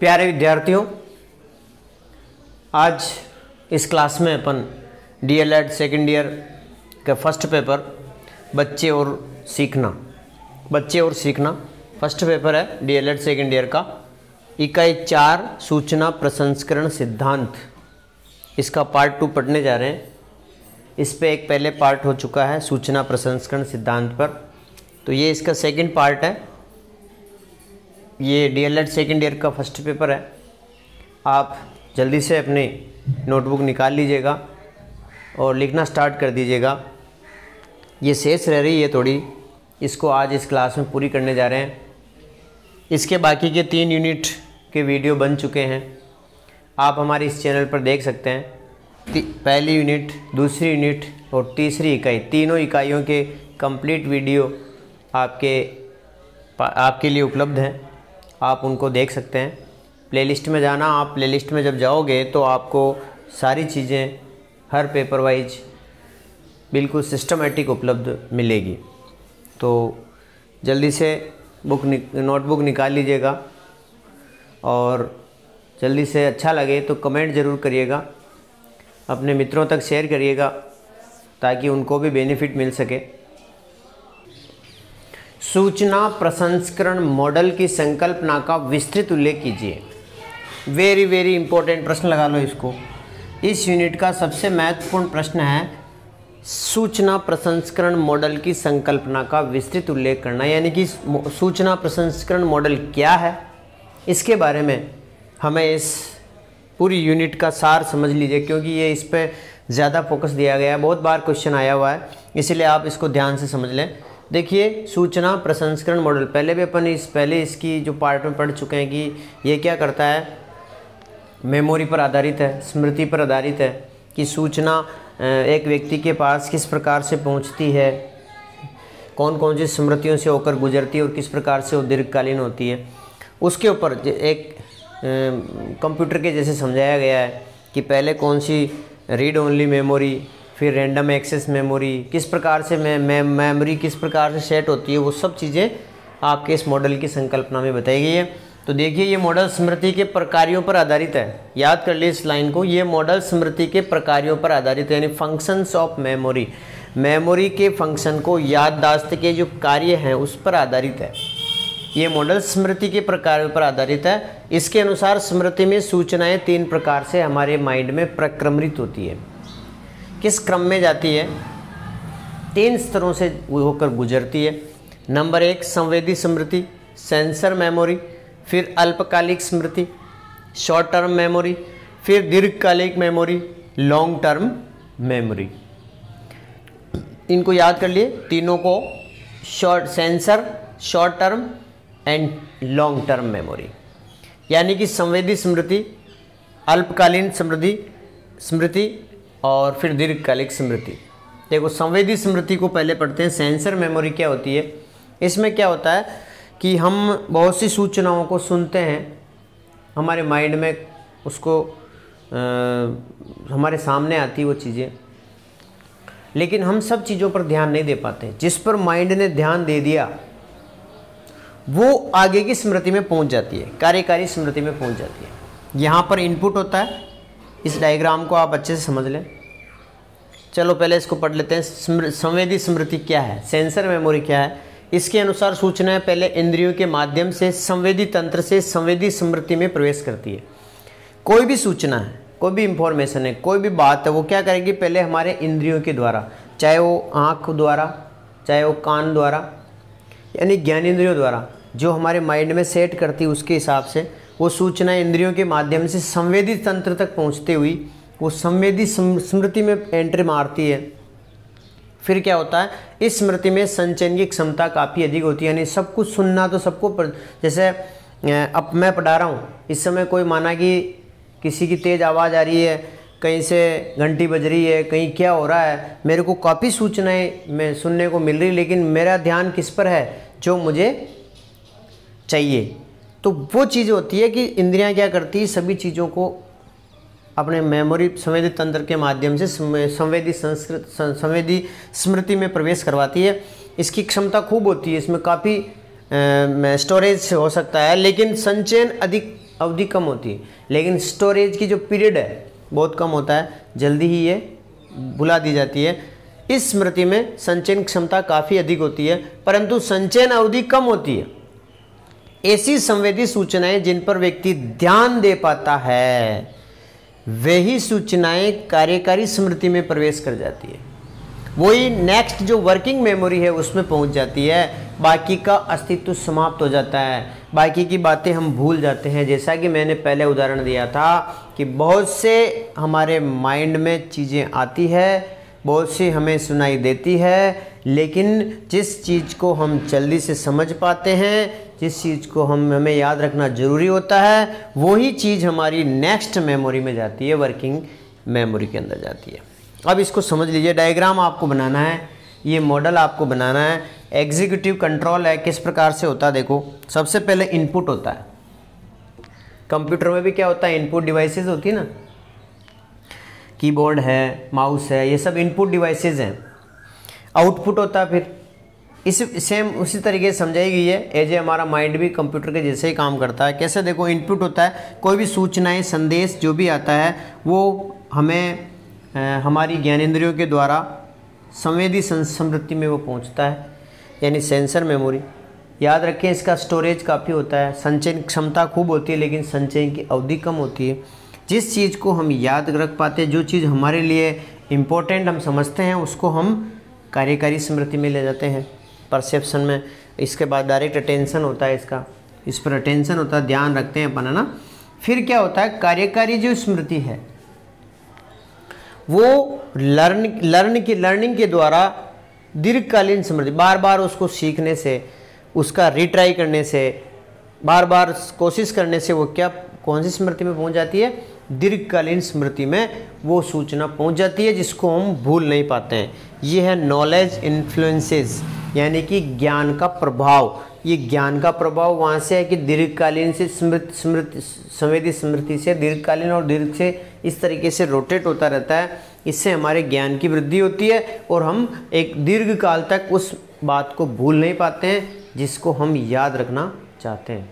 प्यारे विद्यार्थियों, आज इस क्लास में अपन डीएलएड सेकेंड ईयर का फर्स्ट पेपर बच्चे और सीखना फर्स्ट पेपर है डीएलएड सेकेंड ईयर का। इकाई 4 सूचना प्रसंस्करण सिद्धांत, इसका पार्ट 2 पढ़ने जा रहे हैं। इस पे एक पहले पार्ट हो चुका है सूचना प्रसंस्करण सिद्धांत पर, तो ये इसका सेकंड पार्ट है। ये डीएलएड सेकेंड ईयर का फर्स्ट पेपर है। आप जल्दी से अपनी नोटबुक निकाल लीजिएगा और लिखना स्टार्ट कर दीजिएगा। ये शेष रह रही है थोड़ी, इसको आज इस क्लास में पूरी करने जा रहे हैं। इसके बाकी के 3 यूनिट के वीडियो बन चुके हैं, आप हमारे इस चैनल पर देख सकते हैं। पहली यूनिट, दूसरी यूनिट और तीसरी इकाई, तीनों इकाइयों के कंप्लीट वीडियो आपके लिए उपलब्ध हैं। आप उनको देख सकते हैं। प्लेलिस्ट में जाना, आप प्लेलिस्ट में जब जाओगे तो आपको सारी चीज़ें हर पेपर वाइज बिल्कुल सिस्टमेटिक उपलब्ध मिलेगी। तो जल्दी से नोटबुक निकाल लीजिएगा और जल्दी से अच्छा लगे तो कमेंट ज़रूर करिएगा, अपने मित्रों तक शेयर करिएगा ताकि उनको भी बेनिफिट मिल सके। सूचना प्रसंस्करण मॉडल की संकल्पना का विस्तृत उल्लेख कीजिए। वेरी वेरी इंपॉर्टेंट प्रश्न लगा लो इसको। इस यूनिट का सबसे महत्वपूर्ण प्रश्न है सूचना प्रसंस्करण मॉडल की संकल्पना का विस्तृत उल्लेख करना, यानी कि सूचना प्रसंस्करण मॉडल क्या है, इसके बारे में हमें इस पूरी यूनिट का सार समझ लीजिए, क्योंकि ये इस पर ज़्यादा फोकस दिया गया है। बहुत बार क्वेश्चन आया हुआ है, इसलिए आप इसको ध्यान से समझ लें। देखिए, सूचना प्रसंस्करण मॉडल पहले भी अपन पहले इसकी जो पार्ट में पढ़ चुके हैं कि ये क्या करता है, मेमोरी पर आधारित है, स्मृति पर आधारित है कि सूचना एक व्यक्ति के पास किस प्रकार से पहुंचती है, कौन कौन सी स्मृतियों से होकर गुजरती है और किस प्रकार से वो दीर्घकालीन होती है। उसके ऊपर एक कंप्यूटर के जैसे समझाया गया है कि पहले कौन सी रीड ओनली मेमोरी, फिर रैंडम एक्सेस मेमोरी, किस प्रकार से मेमोरी किस प्रकार से सेट होती है, वो सब चीज़ें आपके इस मॉडल की संकल्पना में बताई गई है। तो देखिए, ये मॉडल स्मृति के प्रकारों पर आधारित है। याद कर लिए इस लाइन को, ये मॉडल स्मृति के प्रकारों पर आधारित है, यानी फंक्शंस ऑफ मेमोरी, मेमोरी के फंक्शन को, याददाश्त के जो कार्य हैं उस पर आधारित है। ये मॉडल स्मृति के प्रकारों पर आधारित है। इसके अनुसार स्मृति में सूचनाएं 3 प्रकार से हमारे माइंड में प्रक्रमित होती है। किस क्रम में जाती है? 3 स्तरों से होकर गुजरती है। नंबर 1 संवेदी स्मृति, सेंसर मेमोरी, फिर अल्पकालिक स्मृति, शॉर्ट टर्म मेमोरी, फिर दीर्घकालिक मेमोरी, लॉन्ग टर्म मेमोरी। इनको याद कर लिए तीनों को, sensor, short term and long term memory. यानी कि संवेदी स्मृति, अल्पकालीन स्मृति और फिर दीर्घकालिक स्मृति। देखो, संवेदी स्मृति को पहले पढ़ते हैं। सेंसर मेमोरी क्या होती है? इसमें क्या होता है कि हम बहुत सी सूचनाओं को सुनते हैं, हमारे माइंड में उसको हमारे सामने आती वो चीज़ें, लेकिन हम सब चीज़ों पर ध्यान नहीं दे पाते। जिस पर माइंड ने ध्यान दे दिया वो आगे की स्मृति में पहुंच जाती है, कार्यकारी स्मृति में पहुंच जाती है। यहाँ पर इनपुट होता है। इस डायग्राम को आप अच्छे से समझ लें। चलो पहले इसको पढ़ लेते हैं। संवेदी स्मृति क्या है, सेंसर मेमोरी क्या है? इसके अनुसार सूचनाएं पहले इंद्रियों के माध्यम से संवेदी तंत्र से संवेदी स्मृति में प्रवेश करती है। कोई भी सूचना है, कोई भी इंफॉर्मेशन है, कोई भी बात है, वो क्या करेगी, पहले हमारे इंद्रियों के द्वारा, चाहे वो आँख द्वारा, चाहे वो कान द्वारा, यानी ज्ञानेंद्रियों द्वारा जो हमारे माइंड में सेट करती है, उसके हिसाब से वो सूचना इंद्रियों के माध्यम से संवेदी तंत्र तक पहुंचते हुई वो संवेदी स्मृति में एंट्री मारती है। फिर क्या होता है, इस स्मृति में संचयन की क्षमता काफ़ी अधिक होती है, यानी सब कुछ सुनना तो सबको, जैसे अब मैं पढ़ा रहा हूँ, इस समय कोई माना कि किसी की तेज़ आवाज़ आ रही है, कहीं से घंटी बज रही है, कहीं क्या हो रहा है, मेरे को काफ़ी सूचनाएं मैं सुनने को मिल रही, लेकिन मेरा ध्यान किस पर है, जो मुझे चाहिए। तो वो चीज़ होती है कि इंद्रियां क्या करती है, सभी चीज़ों को अपने मेमोरी संवेदी तंत्र के माध्यम से संवेदी स्मृति में प्रवेश करवाती है। इसकी क्षमता खूब होती है, इसमें काफ़ी स्टोरेज हो सकता है, लेकिन संचयन अधिक अवधि कम होती है, लेकिन स्टोरेज की जो पीरियड है बहुत कम होता है, जल्दी ही ये भुला दी जाती है। इस स्मृति में संचयन क्षमता काफ़ी अधिक होती है, परंतु संचयन अवधि कम होती है। ऐसी संवेदी सूचनाएं जिन पर व्यक्ति ध्यान दे पाता है वही सूचनाएं कार्यकारी स्मृति में प्रवेश कर जाती है, वही नेक्स्ट जो वर्किंग मेमोरी है उसमें पहुंच जाती है। बाकी का अस्तित्व समाप्त हो जाता है, बाकी की बातें हम भूल जाते हैं। जैसा कि मैंने पहले उदाहरण दिया था कि बहुत से हमारे माइंड में चीज़ें आती है, बहुत सी हमें सुनाई देती है, लेकिन जिस चीज़ को हम जल्दी से समझ पाते हैं, जिस चीज़ को हमें याद रखना ज़रूरी होता है, वही चीज़ हमारी नेक्स्ट मेमोरी में जाती है, वर्किंग मेमोरी के अंदर जाती है। अब इसको समझ लीजिए, डायग्राम आपको बनाना है, ये मॉडल आपको बनाना है। एग्जीक्यूटिव कंट्रोल है, किस प्रकार से होता है देखो। सबसे पहले इनपुट होता है, कंप्यूटर में भी क्या होता है, इनपुट डिवाइसेस होती है ना, कीबोर्ड है, माउस है, ये सब इनपुट डिवाइसेस हैं। आउटपुट होता है फिर इस सेम उसी तरीके से समझाई गई है। एज ए हमारा माइंड भी कंप्यूटर के जैसे ही काम करता है। कैसे देखो, इनपुट होता है, कोई भी सूचनाएं संदेश जो भी आता है वो हमें हमारी ज्ञानेंद्रियों के द्वारा संवेदी स्मृति में वो पहुंचता है, यानी सेंसर मेमोरी। याद रखें इसका स्टोरेज काफ़ी होता है, संचयन क्षमता खूब होती है लेकिन संचयन की अवधि कम होती है। जिस चीज़ को हम याद रख पाते हैं, जो चीज़ हमारे लिए इम्पोर्टेंट हम समझते हैं, उसको हम कार्यकारी स्मृति में ले जाते हैं, परसेप्शन में। इसके बाद डायरेक्ट अटेंशन होता है, इसका इस पर अटेंशन होता है, ध्यान रखते हैं अपन, है ना। फिर क्या होता है, कार्यकारी जो स्मृति है वो लर्निंग के द्वारा दीर्घकालीन स्मृति, बार बार उसको सीखने से, उसका रिट्राई करने से, बार बार कोशिश करने से वो क्या, कौन सी स्मृति में पहुंच जाती है, दीर्घकालीन स्मृति में वो सूचना पहुंच जाती है जिसको हम भूल नहीं पाते हैं। ये है नॉलेज इन्फ्लुएंसेस, यानी कि ज्ञान का प्रभाव। ये ज्ञान का प्रभाव वहाँ से है कि दीर्घकालीन से संवेदी स्मृति से दीर्घकालीन और दीर्घ से इस तरीके से रोटेट होता रहता है। इससे हमारे ज्ञान की वृद्धि होती है और हम एक दीर्घ काल तक उस बात को भूल नहीं पाते हैं जिसको हम याद रखना चाहते हैं।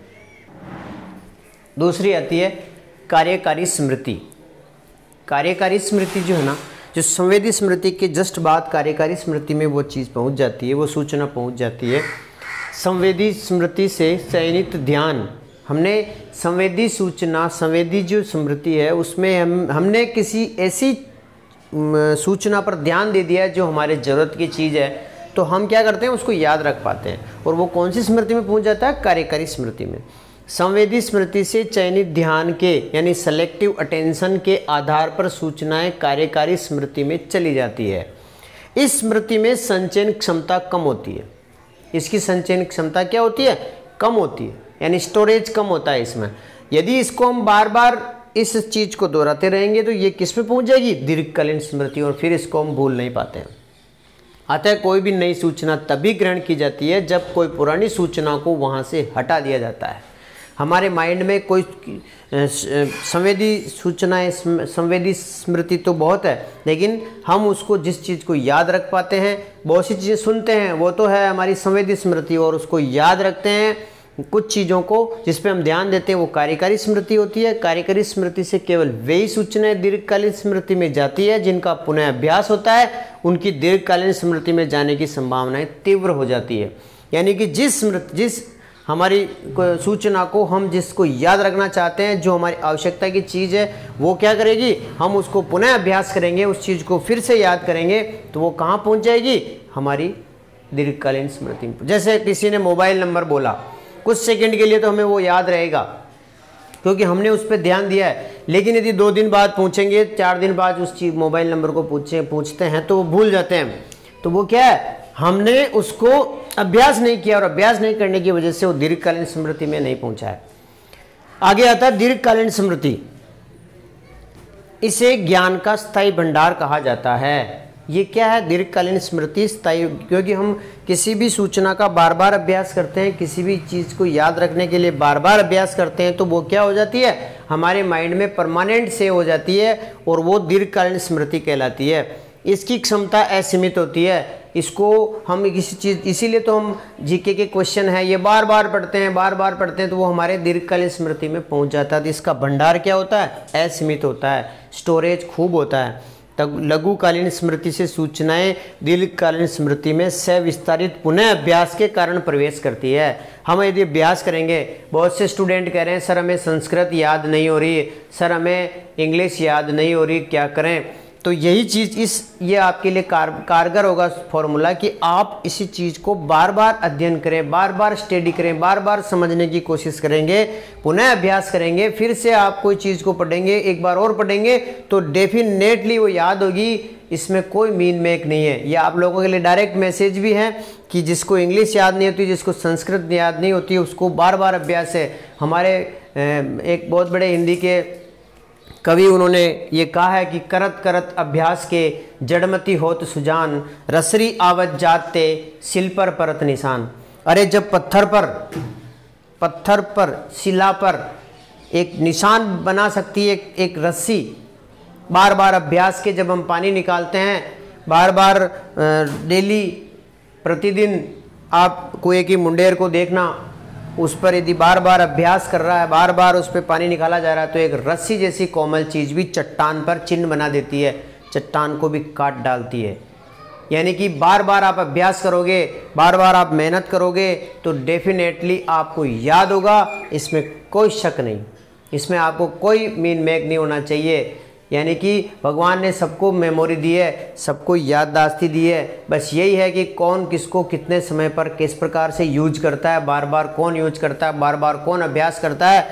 दूसरी आती है कार्यकारी स्मृति। कार्यकारी स्मृति जो है ना, जो संवेदी स्मृति के जस्ट बाद कार्यकारी स्मृति में वो चीज़ पहुंच जाती है, वो सूचना पहुंच जाती है। संवेदी स्मृति से चयनित ध्यान, हमने संवेदी सूचना, संवेदी जो स्मृति है उसमें हमने किसी ऐसी सूचना पर ध्यान दे दिया जो हमारे ज़रूरत की चीज़ है, तो हम क्या करते हैं, उसको याद रख पाते हैं। और वो कौन सी स्मृति में पहुंच जाता है, कार्यकारी स्मृति में। संवेदी स्मृति से चयनित ध्यान के यानी सेलेक्टिव अटेंशन के आधार पर सूचनाएं कार्यकारी स्मृति में चली जाती है। इस स्मृति में संचयन क्षमता कम होती है। इसकी संचयन क्षमता क्या होती है, कम होती है, यानी स्टोरेज कम होता है इसमें। यदि इसको हम बार बार इस चीज़ को दोहराते रहेंगे तो ये किस में पहुंच जाएगी, दीर्घकालीन स्मृति, और फिर इसको हम भूल नहीं पाते हैं। अतः कोई भी नई सूचना तभी ग्रहण की जाती है जब कोई पुरानी सूचना को वहाँ से हटा दिया जाता है। हमारे माइंड में कोई संवेदी सूचनाएं, संवेदी स्मृति तो बहुत है, लेकिन हम उसको जिस चीज़ को याद रख पाते हैं, बहुत सी चीज़ें सुनते हैं, वो तो है हमारी संवेदी स्मृति, और उसको याद रखते हैं कुछ चीज़ों को जिस पे हम ध्यान देते हैं, वो कार्यकारी स्मृति होती है। कार्यकारी स्मृति से केवल वही सूचनाएं दीर्घकालीन स्मृति में जाती है जिनका पुनः अभ्यास होता है, उनकी दीर्घकालीन स्मृति में जाने की संभावनाएं तीव्र हो जाती है। यानी कि जिस हमारी सूचना को हम जिसको याद रखना चाहते हैं, जो हमारी आवश्यकता की चीज़ है, वो क्या करेगी, हम उसको पुनः अभ्यास करेंगे, उस चीज़ को फिर से याद करेंगे, तो वो कहाँ पहुँच जाएगी, हमारी दीर्घकालीन स्मृति में। जैसे किसी ने मोबाइल नंबर बोला, कुछ सेकंड के लिए तो हमें वो याद रहेगा क्योंकि हमने उस पर ध्यान दिया है, लेकिन यदि 2 दिन बाद पूछेंगे, 4 दिन बाद उस चीज मोबाइल नंबर को पूछते हैं तो वो भूल जाते हैं। तो वो क्या है, हमने उसको अभ्यास नहीं किया, और अभ्यास नहीं करने की वजह से वो दीर्घकालीन स्मृति में नहीं पहुंचा है। आगे आता है दीर्घकालीन स्मृति। इसे ज्ञान का स्थायी भंडार कहा जाता है। ये क्या है, दीर्घकालीन स्मृति स्थायी, क्योंकि हम किसी भी सूचना का बार बार अभ्यास करते हैं, किसी भी चीज़ को याद रखने के लिए बार बार अभ्यास करते हैं, तो वो क्या हो जाती है, हमारे माइंड में परमानेंट सेव हो जाती है, और वो दीर्घकालीन स्मृति कहलाती है। इसकी क्षमता असीमित होती है, इसको हम किसी चीज़, इसीलिए तो हम जीके के क्वेश्चन है ये बार बार पढ़ते हैं तो वो हमारे दीर्घकालीन स्मृति में पहुंच जाता है। तो इसका भंडार क्या होता है, असीमित होता है, स्टोरेज खूब होता है। तब लघुकालीन स्मृति से सूचनाएं दीर्घकालीन स्मृति में सविस्तारित पुनः अभ्यास के कारण प्रवेश करती है। हम यदि अभ्यास करेंगे, बहुत से स्टूडेंट कह रहे हैं सर हमें संस्कृत याद नहीं हो रही, सर हमें इंग्लिश याद नहीं हो रही, क्या करें? तो यही चीज़ ये आपके लिए कारगर होगा फॉर्मूला कि आप इसी चीज़ को बार बार अध्ययन करें, बार बार स्टडी करें, बार बार समझने की कोशिश करेंगे, पुनः अभ्यास करेंगे, फिर से आप कोई चीज़ को पढ़ेंगे, एक बार और पढ़ेंगे तो डेफिनेटली वो याद होगी। इसमें कोई मीन मेक नहीं है। ये आप लोगों के लिए डायरेक्ट मैसेज भी है कि जिसको इंग्लिश याद नहीं होती, जिसको संस्कृत याद नहीं होती, उसको बार बार अभ्यास है। हमारे एक बहुत बड़े हिंदी के कवि उन्होंने ये कहा है कि करत करत अभ्यास के जड़मती होत सुजान, रसरी आवत जाते सिल पर परत निशान। अरे जब पत्थर पर शिला पर एक निशान बना सकती है एक रस्सी, बार बार अभ्यास के जब हम पानी निकालते हैं, बार बार डेली प्रतिदिन आप कुएं की मुंडेर को देखना, उस पर यदि बार बार अभ्यास कर रहा है, बार बार उस पर पानी निकाला जा रहा है, तो एक रस्सी जैसी कोमल चीज़ भी चट्टान पर चिन्ह बना देती है, चट्टान को भी काट डालती है। यानी कि बार बार आप अभ्यास करोगे, बार बार आप मेहनत करोगे तो डेफिनेटली आपको याद होगा, इसमें कोई शक नहीं, इसमें आपको कोई मीन मेक नहीं होना चाहिए। यानी कि भगवान ने सबको मेमोरी दी है, सबको याददाश्ती दी है, बस यही है कि कौन किसको कितने समय पर किस प्रकार से यूज करता है, बार बार कौन यूज करता है, बार बार कौन अभ्यास करता है,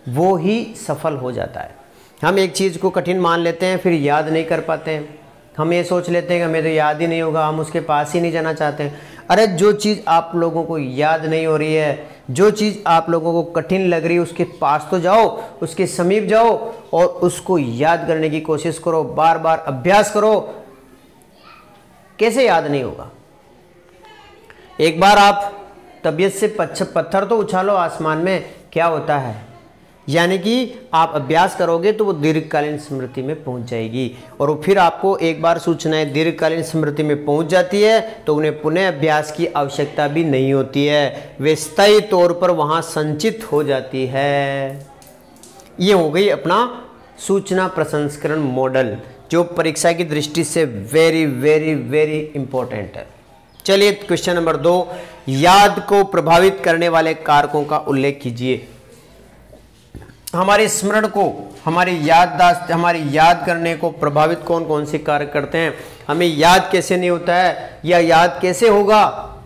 वो ही सफल हो जाता है। हम एक चीज़ को कठिन मान लेते हैं, फिर याद नहीं कर पाते हैं, हम ये सोच लेते हैं कि हमें तो याद ही नहीं होगा, हम उसके पास ही नहीं जाना चाहते हैं। अरे जो चीज़ आप लोगों को याद नहीं हो रही है, जो चीज़ आप लोगों को कठिन लग रही है, उसके पास तो जाओ, उसके समीप जाओ और उसको याद करने की कोशिश करो, बार बार अभ्यास करो। कैसे याद नहीं होगा? एक बार आप तबीयत से पत्थर तो उछालो आसमान में, क्या होता है? यानी कि आप अभ्यास करोगे तो वो दीर्घकालीन स्मृति में पहुंच जाएगी, और फिर आपको एक बार सूचनाएं दीर्घकालीन स्मृति में पहुंच जाती है तो उन्हें पुनः अभ्यास की आवश्यकता भी नहीं होती है, वे स्थायी तौर पर वहां संचित हो जाती है। ये हो गई अपना सूचना प्रसंस्करण मॉडल, जो परीक्षा की दृष्टि से वेरी वेरी वेरी इंपॉर्टेंट है। चलिए क्वेश्चन नंबर 2, याद को प्रभावित करने वाले कारकों का उल्लेख कीजिए। हमारे स्मरण को, हमारी याददाश्त, हमारी याद करने को प्रभावित कौन कौन से कारक करते हैं? हमें याद कैसे नहीं होता है या याद कैसे होगा?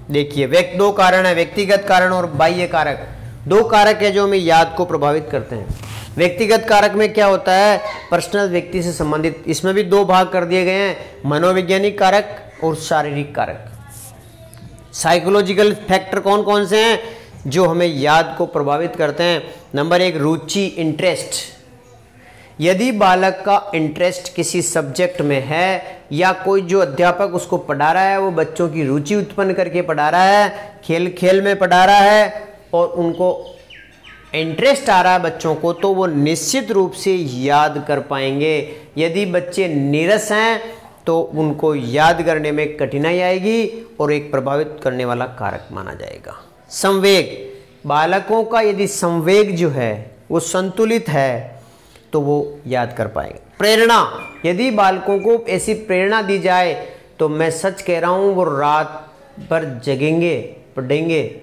देखिए, दो कारण है, व्यक्तिगत कारण और बाह्य कारक। दो कारक है जो हमें याद को प्रभावित करते हैं। व्यक्तिगत कारक में क्या होता है? पर्सनल, व्यक्ति से संबंधित। इसमें भी दो भाग कर दिए गए हैं, मनोवैज्ञानिक कारक और शारीरिक कारक। साइकोलॉजिकल फैक्टर कौन कौन से हैं जो हमें याद को प्रभावित करते हैं? नंबर 1, रुचि, इंटरेस्ट। यदि बालक का इंटरेस्ट किसी सब्जेक्ट में है या कोई जो अध्यापक उसको पढ़ा रहा है वो बच्चों की रुचि उत्पन्न करके पढ़ा रहा है, खेल खेल में पढ़ा रहा है और उनको इंटरेस्ट आ रहा है बच्चों को, तो वो निश्चित रूप से याद कर पाएंगे। यदि बच्चे नीरस हैं तो उनको याद करने में कठिनाई आएगी और एक प्रभावित करने वाला कारक माना जाएगा। संवेग, बालकों का यदि संवेग जो है वो संतुलित है तो वो याद कर पाएंगे। प्रेरणा, यदि बालकों को ऐसी प्रेरणा दी जाए तो मैं सच कह रहा हूँ वो रात भर जगेंगे, पढ़ेंगे।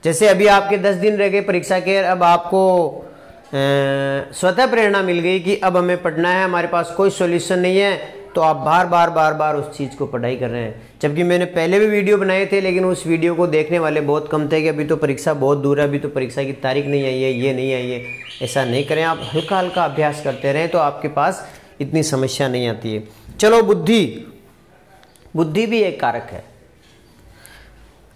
जैसे अभी आपके 10 दिन रह गए परीक्षा के, अब आपको स्वतः प्रेरणा मिल गई कि अब हमें पढ़ना है, हमारे पास कोई सॉल्यूशन नहीं है, तो आप बार बार उस चीज़ को पढ़ाई कर रहे हैं। जबकि मैंने पहले भी वीडियो बनाए थे लेकिन उस वीडियो को देखने वाले बहुत कम थे कि अभी तो परीक्षा बहुत दूर है, अभी तो परीक्षा की तारीख नहीं आई है, ये नहीं आई है। ऐसा नहीं करें, आप हल्का हल्का अभ्यास करते रहें तो आपके पास इतनी समस्या नहीं आती है। चलो, बुद्धि भी एक कारक है।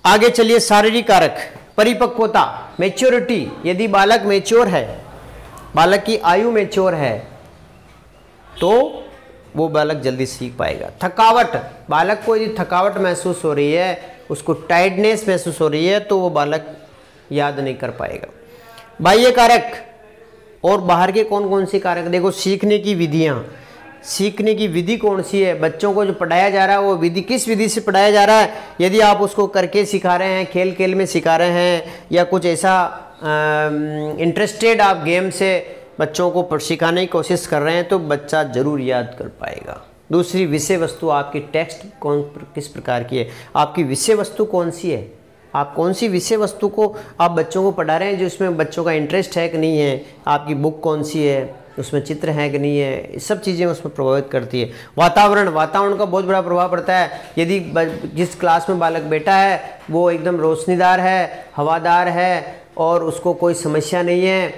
आगे चलिए, शारीरिक कारक, परिपक्वता, मैच्योरिटी। यदि बालक मैच्योर है, बालक की आयु मैच्योर है तो वो बालक जल्दी सीख पाएगा। थकावट, बालक को यदि थकावट महसूस हो रही है, उसको टायर्डनेस महसूस हो रही है तो वो बालक याद नहीं कर पाएगा। बाह्य कारक और बाहर के कौन कौन से कारक? देखो, सीखने की विधियाँ, सीखने की विधि कौन सी है, बच्चों को जो पढ़ाया जा रहा है वो विधि किस विधि से पढ़ाया जा रहा है। यदि आप उसको करके सिखा रहे हैं, खेल खेल में सिखा रहे हैं, या कुछ ऐसा इंटरेस्टेड आप गेम से बच्चों को सिखाने की कोशिश कर रहे हैं, तो बच्चा ज़रूर याद कर पाएगा। दूसरी, विषय वस्तु आपकी टेक्स्ट किस प्रकार की है, आपकी विषय वस्तु कौन सी है, आप कौन सी विषय वस्तु को आप बच्चों को पढ़ा रहे हैं, जो उसमें बच्चों का इंटरेस्ट है कि नहीं है, आपकी बुक कौन सी है, उसमें चित्र है कि नहीं है, ये सब चीज़ें उसमें प्रभावित करती है। वातावरण का बहुत बड़ा प्रभाव पड़ता है। यदि जिस क्लास में बालक बैठा है वो एकदम रोशनीदार है, हवादार है और उसको कोई समस्या नहीं है,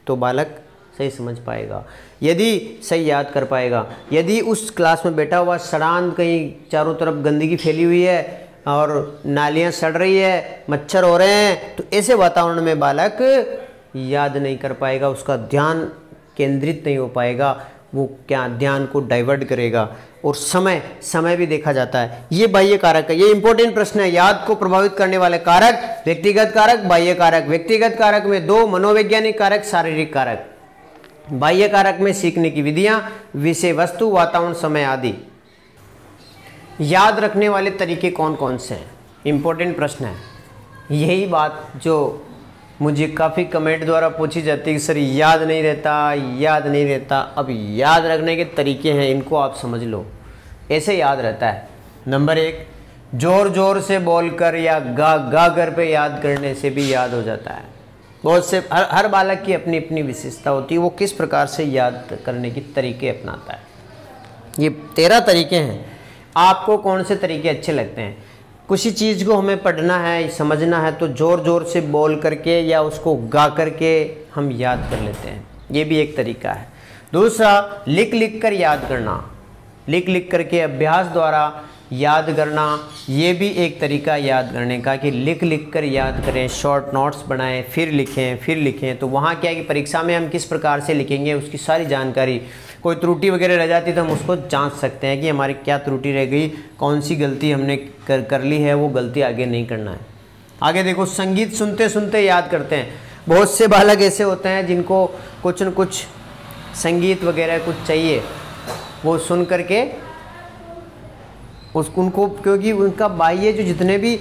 तो बालक सही समझ पाएगा, यदि सही याद कर पाएगा। यदि उस क्लास में बैठा हुआ सड़ान, कहीं चारों तरफ गंदगी फैली हुई है और नालियाँ सड़ रही है, मच्छर हो रहे हैं, तो ऐसे वातावरण में बालक याद नहीं कर पाएगा, उसका ध्यान केंद्रित नहीं हो पाएगा, वो क्या ध्यान को डाइवर्ट करेगा। और समय भी देखा जाता है, ये बाह्य कारक है। ये इंपॉर्टेंट प्रश्न है। याद को प्रभावित करने वाले कारक, व्यक्तिगत कारक, बाह्य कारक। व्यक्तिगत कारक में 2, मनोवैज्ञानिक कारक, शारीरिक कारक। बाह्य कारक में सीखने की विधियां, विषय वस्तु, वातावरण, समय आदि। याद रखने वाले तरीके कौन कौन से हैं, इंपॉर्टेंट प्रश्न है। यही बात जो मुझे काफ़ी कमेंट द्वारा पूछी जाती है कि सर याद नहीं रहता। अब याद रखने के तरीके हैं, इनको आप समझ लो। ऐसे याद रहता है। नंबर 1, जोर जोर से बोलकर या गा कर पे याद करने से भी याद हो जाता है। बहुत से हर बालक की अपनी अपनी विशेषता होती है, वो किस प्रकार से याद करने की तरीके अपनाता है। ये 13 तरीके हैं। आपको कौन से तरीके अच्छे लगते हैं? किसी चीज़ को हमें पढ़ना है, समझना है, तो ज़ोर ज़ोर से बोल करके या उसको गा करके हम याद कर लेते हैं, ये भी एक तरीका है। दूसरा, लिख लिख कर याद करना, लिख लिख करके अभ्यास द्वारा याद करना, ये भी एक तरीका याद करने का, कि लिख लिख कर याद करें, शॉर्ट नोट्स बनाएं, फिर लिखें। तो वहाँ क्या है कि परीक्षा में हम किस प्रकार से लिखेंगे उसकी सारी जानकारी, कोई त्रुटि वगैरह रह जाती तो हम उसको जांच सकते हैं कि हमारी क्या त्रुटि रह गई, कौन सी गलती हमने कर ली है, वो गलती आगे नहीं करना है। आगे देखो, संगीत सुनते सुनते याद करते हैं। बहुत से बालक ऐसे होते हैं जिनको कुछ न कुछ संगीत वगैरह कुछ चाहिए, वो सुन करके उनको, क्योंकि उनका बाह्य जो जितने भी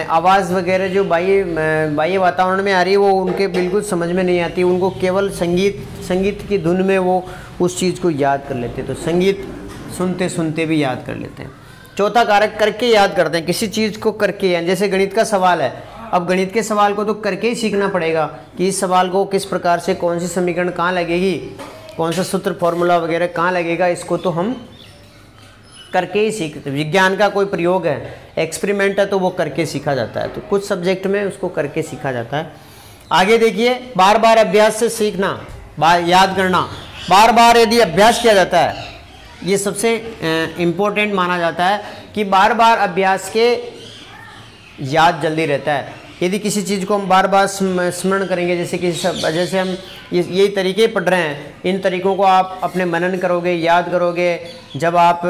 आवाज़ वगैरह जो बाह्य वातावरण में आ रही है वो उनके बिल्कुल समझ में नहीं आती, उनको केवल संगीत की धुन में वो उस चीज़ को याद कर लेते हैं। तो संगीत सुनते सुनते भी याद कर लेते हैं। चौथा कारक, करके याद करते हैं, किसी चीज़ को करके, यानी जैसे गणित का सवाल है, अब गणित के सवाल को तो करके ही सीखना पड़ेगा कि इस सवाल को किस प्रकार से, कौन सी समीकरण कहाँ लगेगी, कौन सा सूत्र फॉर्मूला वगैरह कहाँ लगेगा, इसको तो हम करके ही सीखते। विज्ञान का कोई प्रयोग है, एक्सपेरिमेंट है, तो वो करके सीखा जाता है। तो कुछ सब्जेक्ट में उसको करके सीखा जाता है। आगे देखिए, बार बार अभ्यास से सीखना, याद करना, बार बार यदि अभ्यास किया जाता है, ये सबसे इम्पोर्टेंट माना जाता है कि बार बार अभ्यास के याद जल्दी रहता है। यदि किसी चीज़ को हम बार बार स्मरण करेंगे, जैसे हम यही तरीके पढ़ रहे हैं, इन तरीकों को आप अपने मनन करोगे, याद करोगे, जब आप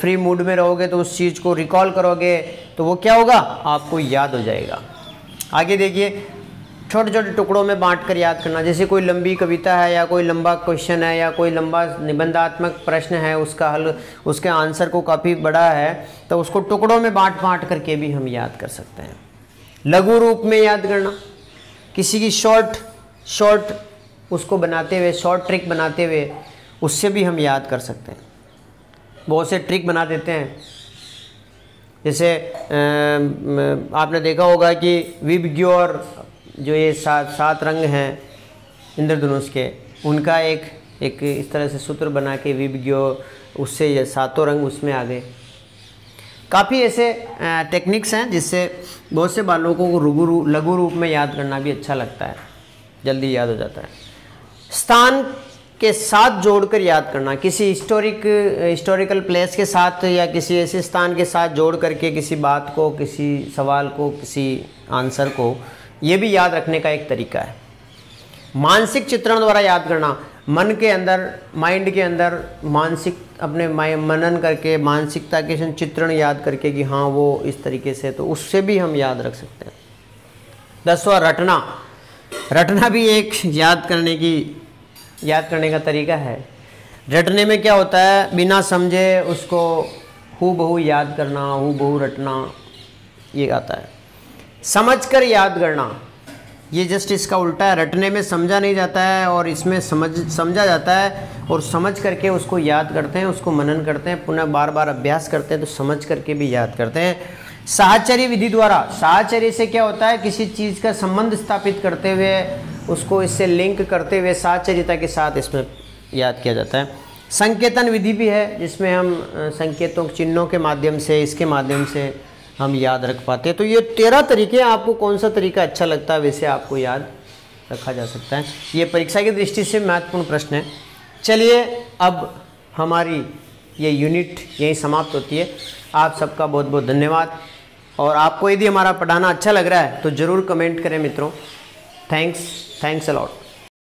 फ्री मूड में रहोगे तो उस चीज़ को रिकॉल करोगे, तो वो क्या होगा, आपको याद हो जाएगा। आगे देखिए, छोटे छोटे टुकड़ों में बांट कर याद करना, जैसे कोई लंबी कविता है या कोई लंबा क्वेश्चन है या कोई लंबा निबंधात्मक प्रश्न है, उसका हल, उसके आंसर को काफ़ी बड़ा है, तो उसको टुकड़ों में बांट करके भी हम याद कर सकते हैं। लघु रूप में याद करना, किसी की शॉर्ट उसको बनाते हुए, शॉर्ट ट्रिक बनाते हुए, उससे भी हम याद कर सकते हैं। बहुत से ट्रिक बना देते हैं, जैसे आपने देखा होगा कि विबग्यो और जो ये सात रंग हैं इंद्रधनुष के, उनका एक इस तरह से सूत्र बना के विबग्यो, उससे ये सातों रंग उसमें आ गए। काफ़ी ऐसे टेक्निक्स हैं जिससे बहुत से बालकों को लघु रूप में याद करना भी अच्छा लगता है, जल्दी याद हो जाता है। स्थान के साथ जोड़कर याद करना, किसी हिस्टोरिकल प्लेस के साथ या किसी ऐसे स्थान के साथ जोड़ करके किसी बात को, किसी सवाल को, किसी आंसर को, ये भी याद रखने का एक तरीका है। मानसिक चित्रण द्वारा याद करना, माइंड के अंदर मानसिक अपने मनन करके, मानसिकता के चित्रण याद करके कि हाँ वो इस तरीके से, तो उससे भी हम याद रख सकते हैं। 10वां, रटना भी एक याद करने का तरीका है। रटने में क्या होता है, बिना समझे उसको हूबहू याद करना, हूबहू रटना, ये आता है। समझकर याद करना, ये जस्ट इसका उल्टा है। रटने में समझा नहीं जाता है और इसमें समझा जाता है, और समझ करके उसको याद करते हैं, उसको मनन करते हैं, पुनः बार बार अभ्यास करते हैं, तो समझ करके भी याद करते हैं। साहचर्य विधि द्वारा, साहचर्य से क्या होता है, किसी चीज़ का संबंध स्थापित करते हुए, उसको इससे लिंक करते हुए साहचर्यता के साथ इसमें याद किया जाता है। संकेतन विधि भी है, जिसमें हम संकेतों चिन्हों के माध्यम से, इसके माध्यम से हम याद रख पाते हैं। तो ये 13 तरीके, आपको कौन सा तरीका अच्छा लगता है वैसे आपको याद रखा जा सकता है। ये परीक्षा की दृष्टि से महत्वपूर्ण प्रश्न है। चलिए अब हमारी ये यूनिट यहीं समाप्त होती है। आप सबका बहुत बहुत धन्यवाद, और आपको यदि हमारा पढ़ाना अच्छा लग रहा है तो ज़रूर कमेंट करें मित्रों। Thanks a lot.